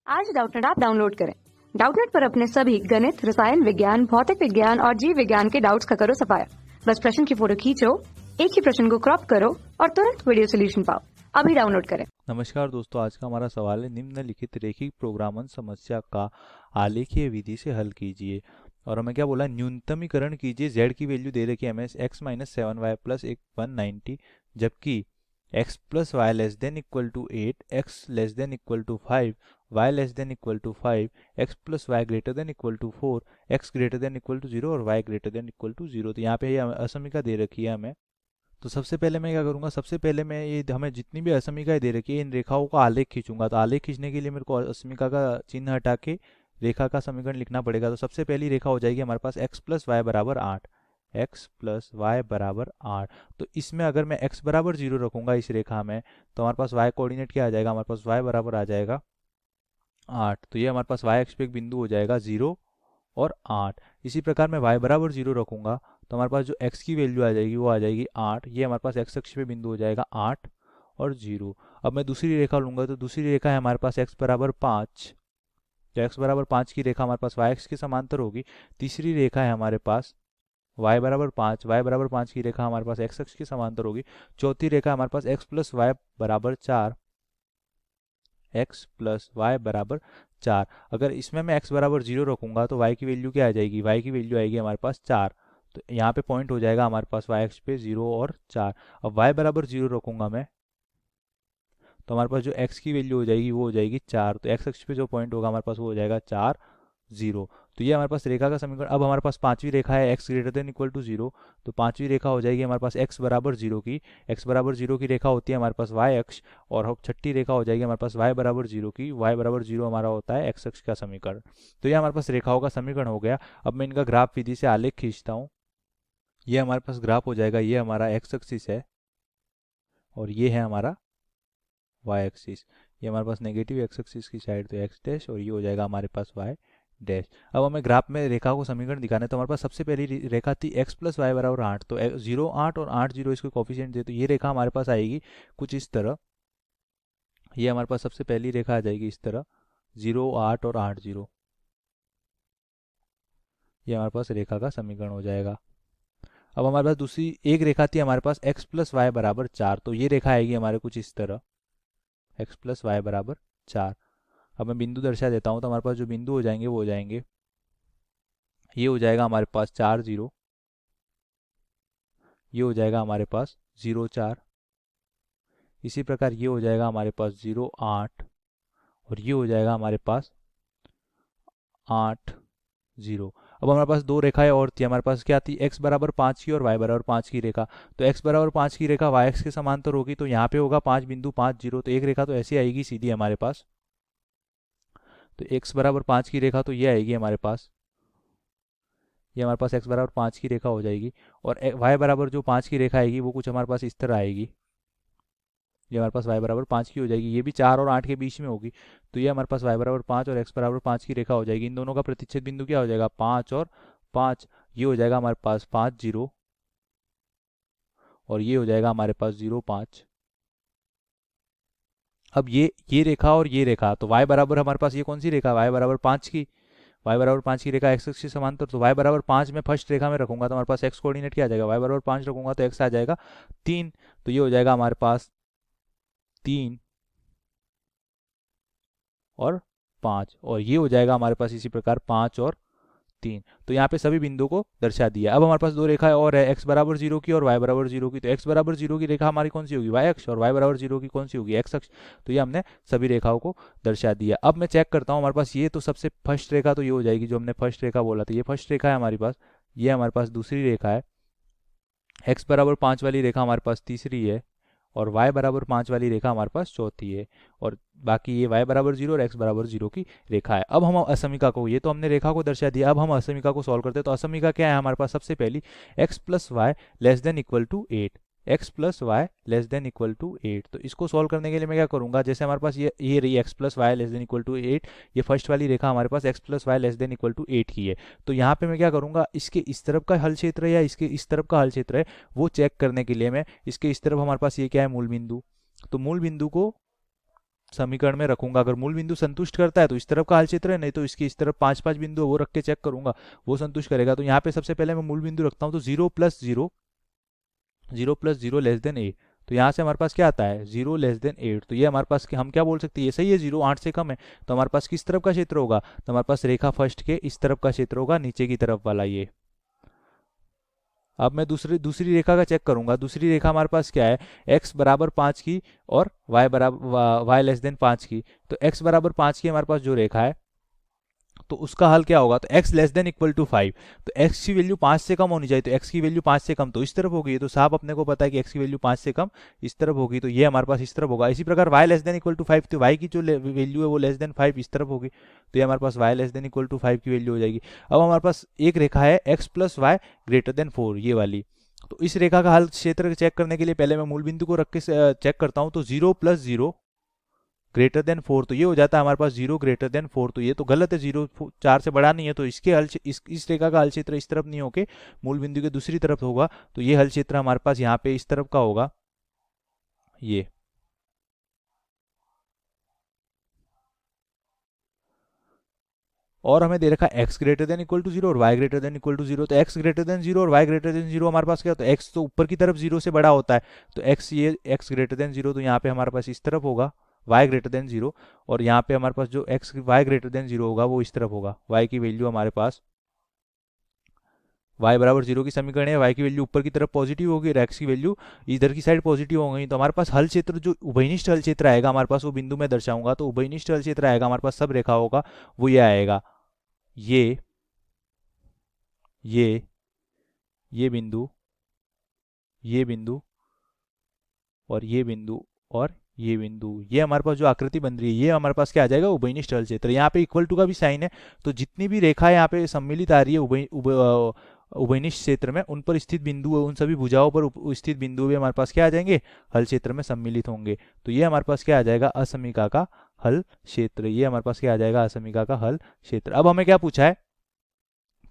आज Doubtnut app download करें। Doubtnut पर अपने सभी गणित, रसायन विज्ञान, भौतिक विज्ञान और जीव विज्ञान के डाउट्स का करो सफाया। बस प्रश्न की फोटो खींचो, एक ही प्रश्न को क्रॉप करो और तुरंत वीडियो सोल्यूशन पाओ। अभी डाउनलोड करें। नमस्कार दोस्तों, आज का हमारा सवाल है निम्नलिखित रैखिक प्रोग्रामन समस्या का आलेखीय विधि से हल कीजिए। और हमें क्या बोला, न्यूनतमीकरण कीजिए। z की वैल्यू दे रखी है हमें x माइनस 7y प्लस 190, जबकि x plus Y less than equal to 8, x less than equal to 5, y less than equal to 5, x plus Y greater than equal to 4, x greater than equal to 0 और y greater than equal to 0। तो यहाँ पे ये असमीका दे रखी है हमें। तो सबसे पहले मैं क्या करूंगा, सबसे पहले मैं ये हमें जितनी भी असमीकाएं दे रखी है इन रेखाओं का आलेख खींचूंगा। तो आलेख खींचने के लिए मेरे को असमीका का चिन्ह हटा के रेखा का समीकरण लिखना पड़ेगा। तो सबसे पहली रेखा हो जाएगी हमारे पास x प्लस वाई बराबर 8, x प्लस वाई बराबर 8। तो इसमें अगर मैं x बराबर 0 रखूंगा इस रेखा में, तो हमारे पास y कोऑर्डिनेट क्या आ जाएगा, हमारे पास y बराबर आ जाएगा 8। तो ये हमारे पास y अक्ष पे एक बिंदु हो जाएगा 0 और 8। इसी प्रकार मैं y बराबर 0 रखूंगा तो हमारे पास जो x की वैल्यू आ जाएगी वो आ जाएगी 8। ये हमारे पास x अक्ष पे बिंदु हो जाएगा 8 और 0। अब मैं दूसरी रेखा लूंगा तो दूसरी रेखा है हमारे पास x बराबर 5। तो x बराबर 5 की रेखा हमारे पास y अक्ष के समांतर होगी। तीसरी रेखा है हमारे पास y बराबर 5, y बराबर 5 की रेखा हमारे पास x अक्ष के समांतर होगी। चौथी रेखा हमारे पास x प्लस वाई बराबर 4, x प्लस वाई बराबर 4। अगर इसमें मैं x बराबर 0 रखूंगा तो y की वैल्यू क्या आ जाएगी, y की वैल्यू आएगी हमारे पास 4। तो यहाँ पे पॉइंट हो जाएगा हमारे पास y अक्ष पे 0 और 4। अब y बराबर 0 रखूंगा मैं तो हमारे पास जो x की वैल्यू हो जाएगी वो हो जाएगी 4। तो x अक्ष पे जो पॉइंट होगा हमारे पास वो हो जाएगा 4, 0। तो ये हमारे पास रेखा का समीकरण। अब हमारे पास पांचवी रेखा है x greater than equal to 0। तो पांचवी रेखा हो जाएगी हमारे पास x बराबर 0 की। x बराबर 0 की रेखा होती है हमारे पास y अक्ष, और अब छठी रेखा हो जाएगी हमारे पास y बराबर 0 की। y बराबर 0 हमारा होता है x अक्ष का समीकरण। तो ये हमारे पास रेखाओं का समीकरण हो गया। अब मैं इनका ग्राफ विधि से आलेख खींचता हूँ। ये हमारे पास ग्राफ हो जाएगा, ये हमारा x एक्सिस है और ये है हमारा y एक्सिस। ये हमारे पास नेगेटिव x एक्सिस की साइड तो x डैश, और ये हो जाएगा हमारे पास y डैश। अब हमें ग्राफ में रेखा को समीकरण दिखाना है। तो हमारे पास सबसे पहली रेखा थी x प्लस वाई बराबर 8। तो 0 8 और 8 0 इसको कोफिशिएंट दे, तो ये रेखा हमारे पास आएगी कुछ इस तरह। ये हमारे पास सबसे पहली रेखा आ जाएगी इस तरह 0 8 और 8 0। ये हमारे पास रेखा का समीकरण हो जाएगा। अब हमारे पास दूसरी एक रेखा थी हमारे पास x प्लस वाई बराबर 4। तो ये रेखा आएगी हमारे कुछ इस तरह x प्लस वाई बराबर 4। अब मैं बिंदु दर्शा देता हूँ। तो हमारे पास जो बिंदु हो जाएंगे वो हो जाएंगे, ये हो जाएगा हमारे पास 4 0, ये हो जाएगा हमारे पास 0 4, इसी प्रकार ये हो जाएगा हमारे पास 0 8, और ये हो जाएगा हमारे पास 8 0। अब हमारे पास दो रेखाएं और थी। हमारे पास क्या थी, x बराबर 5 की और y बराबर 5 की रेखा। तो x बराबर 5 की रेखा y अक्ष के समांतर होगी। तो यहाँ पे होगा 5 बिंदु 5 0। तो एक रेखा तो ऐसी आएगी सीधी हमारे पास। तो x बराबर 5 की रेखा तो ये आएगी हमारे पास, ये हमारे पास x बराबर 5 की रेखा हो जाएगी। और y बराबर जो 5 की रेखा आएगी वो कुछ हमारे पास इस तरह आएगी। ये हमारे पास y बराबर 5 की हो जाएगी, ये भी 4 और 8 के बीच में होगी। तो ये हमारे पास y बराबर 5 और x बराबर 5 की रेखा हो जाएगी। इन दोनों का प्रतिच्छेद बिंदु क्या हो जाएगा, 5 और 5। ये हो जाएगा हमारे पास 5 0, और ये हो जाएगा हमारे पास 0 5। अब ये रेखा और ये रेखा, तो y बराबर हमारे पास ये कौन सी रेखा, y बराबर 5 की। y बराबर 5 की रेखा x से समांतर। तो y बराबर 5 में फर्स्ट रेखा में रखूंगा तो हमारे पास x कोऑर्डिनेट क्या आ जाएगा, y बराबर 5 रखूंगा तो x आ जाएगा 3। तो ये हो जाएगा हमारे पास 3 और 5, और ये हो जाएगा हमारे पास इसी प्रकार 5 और 3। तो यहाँ पे सभी बिंदुओं को दर्शा दिया। अब हमारे पास दो रेखाएं और है, x बराबर 0 की और y बराबर 0 की। तो x बराबर 0 की रेखा हमारी कौन सी होगी, y अक्ष, और y बराबर 0 की कौन सी होगी, x अक्ष। तो ये हमने सभी रेखाओं को दर्शा दिया। अब मैं चेक करता हूँ हमारे पास ये तो सबसे फर्स्ट रेखा तो ये हो जाएगी जो हमने फर्स्ट रेखा बोला था, ये फर्स्ट रेखा है हमारे पास। ये हमारे पास दूसरी रेखा है, x बराबर 5 वाली रेखा हमारे पास तीसरी है, और y बराबर 5 वाली रेखा हमारे पास चौथी है, और बाकी ये y बराबर 0 और x बराबर 0 की रेखा है। अब हम असमीका को, ये तो हमने रेखा को दर्शा दिया, अब हम असमीका को सॉल्व करते हैं। तो असमीका क्या है हमारे पास, सबसे पहली x plus Y less than equal to 8, x plus Y less than equal to 8। तो इसको सॉल्व करने के लिए मैं क्या करूंगा, जैसे हमारे पास ये रही x plus Y less than equal to 8, ये फर्स्ट वाली रेखा हमारे पास x plus Y less than equal to 8 की है। तो यहाँ पे मैं क्या करूंगा, इसके इस तरफ का हल क्षेत्र है या इसके इस तरफ का हल क्षेत्र है वो चेक करने के लिए मैं इसके इस तरफ, हमारे पास ये क्या है, मूल बिंदु। तो मूल बिंदु को समीकरण में रखूंगा। अगर मूल बिंदु संतुष्ट करता है तो इस तरफ का हल क्षेत्र है, नहीं तो इसकी इस तरफ 5 बिंदु है वो रख के चेक करूंगा, वो संतुष्ट करेगा। तो यहाँ पे सबसे पहले मैं मूल बिंदु रखता हूँ, तो 0 + 0, 0 + 0 <8। तो यहाँ से हमारे पास क्या आता है 0 <8। तो ये हमारे पास हम क्या बोल सकते हैं, ये सही है, 0 8 से कम है। तो हमारे पास किस तरफ का क्षेत्र होगा, तो हमारे पास रेखा फर्स्ट के इस तरफ का क्षेत्र होगा, नीचे की तरफ वाला ये। अब मैं दूसरी रेखा का चेक करूंगा। दूसरी रेखा हमारे पास क्या है, x बराबर 5 की और y <5 की। तो x बराबर 5 की हमारे पास जो रेखा है तो उसका हल क्या होगा, तो x < 5। तो x की वैल्यू 5 से कम होनी चाहिए, तो x की वैल्यू 5 से कम तो इस तरफ होगी। तो साफ अपने को पता है कि x की वैल्यू 5 से कम इस तरफ होगी, तो ये हमारे पास इस तरफ होगा। इसी प्रकार y < 5, तो y की जो वैल्यू है वो <5 इस तरफ होगी, तो ये हमारे पास y < 5 की वैल्यू हो जाएगी। अब हमारे पास एक रेखा है x + y > 4, ये वाली। तो इस रेखा का हल क्षेत्र चेक करने के लिए पहले मैं मूल बिंदु को रख के चेक करता हूँ। तो 0 + 0 > 4, तो ये हो जाता है हमारे पास 0 > 4। तो ये तो गलत है, 0 4 से बड़ा नहीं है, तो इसके हल इस रेखा का हल क्षेत्र इस तरफ नहीं होके मूल बिंदु के दूसरी तरफ होगा। तो ये हल क्षेत्र हमारे पास यहाँ पे इस तरफ का होगा, ये। और हमें दे रखा है x > 0 और y > 0। तो x > 0 और y > 0 हमारे पास क्या होता है, x तो ऊपर की तरफ 0 से बड़ा होता है, तो x > 0, तो यहाँ पे हमारे पास इस तरफ होगा y > 0। और यहाँ पे हमारे पास जो y > 0 होगा वो इस तरफ होगा। y की वैल्यू हमारे पास y बराबर 0 की समीकरण है, y की वैल्यू ऊपर की तरफ पॉजिटिव होगी और x की वैल्यू इधर की साइड पॉजिटिव हो गई। तो हमारे पास हल क्षेत्र जो उभयनिष्ठ हल क्षेत्र आएगा हमारे पास, वो बिंदु में दर्शाऊंगा। तो उभयनिष्ठ हल क्षेत्र आएगा हमारे पास, सब रेखा होगा, वो ये आएगा, ये ये ये बिंदु, ये बिंदु और ये बिंदु और ये बिंदु, ये हमारे पास जो आकृति बन रही है ये हमारे पास क्या आ जाएगा, उभयनिष्ठ हल क्षेत्र। यहाँ पे इक्वल टू का भी साइन है, तो जितनी भी रेखा यहाँ पे सम्मिलित आ रही है उभयनिष्ठ क्षेत्र में, उन पर स्थित बिंदु, उन सभी भुजाओं पर स्थित बिंदु भी हमारे पास क्या आ जाएंगे, हल क्षेत्र में सम्मिलित होंगे। तो ये हमारे पास क्या आ जाएगा, असमीका का हल क्षेत्र। ये हमारे पास क्या आ जाएगा, असमीका का हल क्षेत्र। अब हमें क्या पूछा है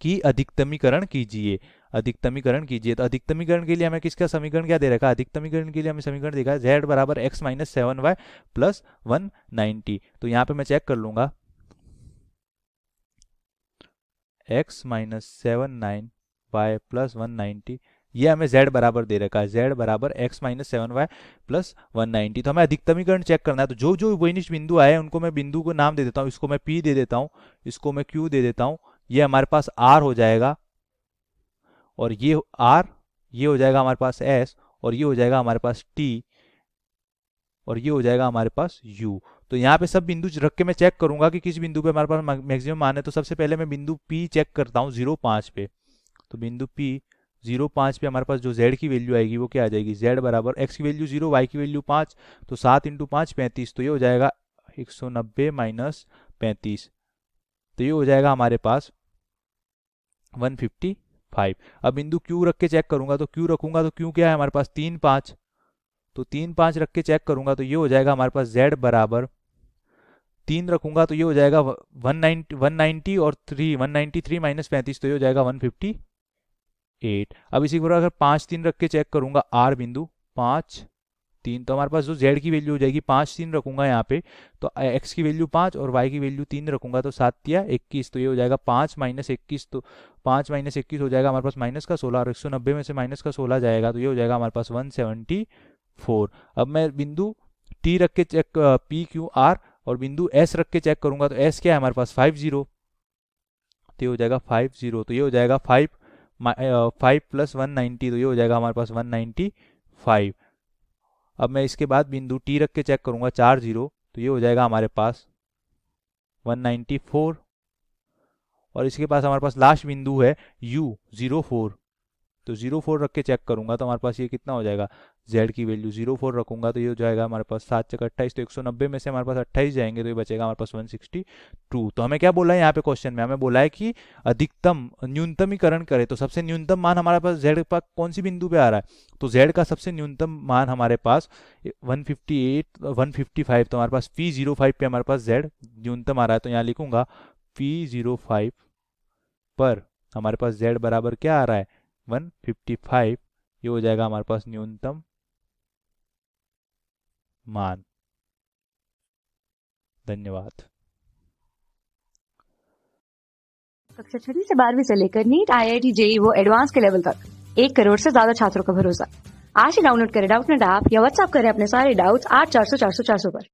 कि अधिकतमीकरण कीजिए, अधिकतमीकरण कीजिए। तो अधिकतमीकरण के लिए हमें किसका समीकरण क्या दे रखा है, अधिकतमीकरण के लिए हमें समीकरण देखा है z बराबर x - 7y + 190। तो यहाँ पे मैं चेक कर लूंगा, x - 7 y + 190, ये हमें z बराबर दे रखा है, z बराबर x - 7y + 190। तो हमें अधिकतमीकरण चेक करना है। तो जो जो उभयनिष्ठ बिंदु आए उनको मैं बिंदु को नाम दे देता हूँ, इसको मैं p दे देता हूँ, इसको मैं q दे देता हूँ, ये हमारे पास r हो जाएगा, और ये r, ये हो जाएगा हमारे पास s, और ये हो जाएगा हमारे पास t, और ये हो जाएगा हमारे पास u। तो यहाँ पे सब बिंदु रख के मैं चेक करूंगा कि किस बिंदु पे हमारे पास मैक्सिमम मान है। तो सबसे पहले मैं बिंदु p चेक करता हूँ 0,5 पे। तो बिंदु p 0,5 पे हमारे पास जो z की वैल्यू आएगी वो क्या आ जाएगी, z बराबर x की वैल्यू 0, y की वैल्यू 5, तो 7 × 5 35, तो ये हो जाएगा 190 - 35, तो ये हो जाएगा हमारे पास 155। अब बिंदु q रख के चेक करूंगा, तो q रखूंगा तो q क्या है हमारे पास 3 5, तो 3 5 रख के चेक करूंगा तो ये हो जाएगा हमारे पास z बराबर 3 रखूंगा तो ये हो जाएगा 190 और 3 193 - 35, तो ये हो जाएगा 158। अब इसी प्रकार अगर 5 3 रख के चेक करूंगा r बिंदु 5 3, तो हमारे पास जो z की वैल्यू हो जाएगी 5 3 रखूंगा यहाँ पे, तो x की वैल्यू 5 और y की वैल्यू 3 रखूंगा, तो 7 तिया 21, तो ये हो जाएगा 5 - 21, तो 5 - 21 हो जाएगा हमारे पास माइनस का 16, और 190 में से माइनस का 16 जाएगा, तो ये हो जाएगा हमारे पास 174। अब मैं बिंदु t रख के चेक, p q r और बिंदु s रख के चेक करूंगा, तो s क्या है हमारे पास 50, तो ये हो जाएगा 50, तो ये हो जाएगा 5 + 190, तो ये हो जाएगा हमारे पास 195। अब मैं इसके बाद बिंदु t रख के चेक करूंगा 4 0, तो ये हो जाएगा हमारे पास 194, और इसके पास हमारे पास लास्ट बिंदु है u 04, तो 04 रख के चेक करूंगा तो हमारे पास ये कितना हो जाएगा, z की वैल्यू 04 रखूंगा तो ये हो जाएगा हमारे पास 7 × 28, तो 190 में से हमारे पास 28 जाएंगे, तो ये बचेगा हमारे पास 162। तो हमें क्या बोला है यहाँ पे क्वेश्चन में, हमें बोला है कि अधिकतम न्यूनतमीकरण करें। तो सबसे न्यूनतम मान हमारे पास z पर कौन सी बिंदु पे आ रहा है, तो z का सबसे न्यूनतम मान हमारे पास 158 155, तो हमारे पास p05 पे हमारे पास z न्यूनतम आ रहा है। तो यहाँ लिखूंगा p05 पर हमारे पास z बराबर क्या आ रहा है 155, ये हो जाएगा हमारे पास न्यूनतम मान। धन्यवाद। कक्षा 6वीं से 12वीं से लेकर नीट, IIT, JEE वो एडवांस के लेवल तक 1 करोड़ से ज्यादा छात्रों का भरोसा। आज ही डाउनलोड करें डाउटनेट ऐप या व्हाट्सएप करें अपने सारे डाउट्स 8400 400 400 पर।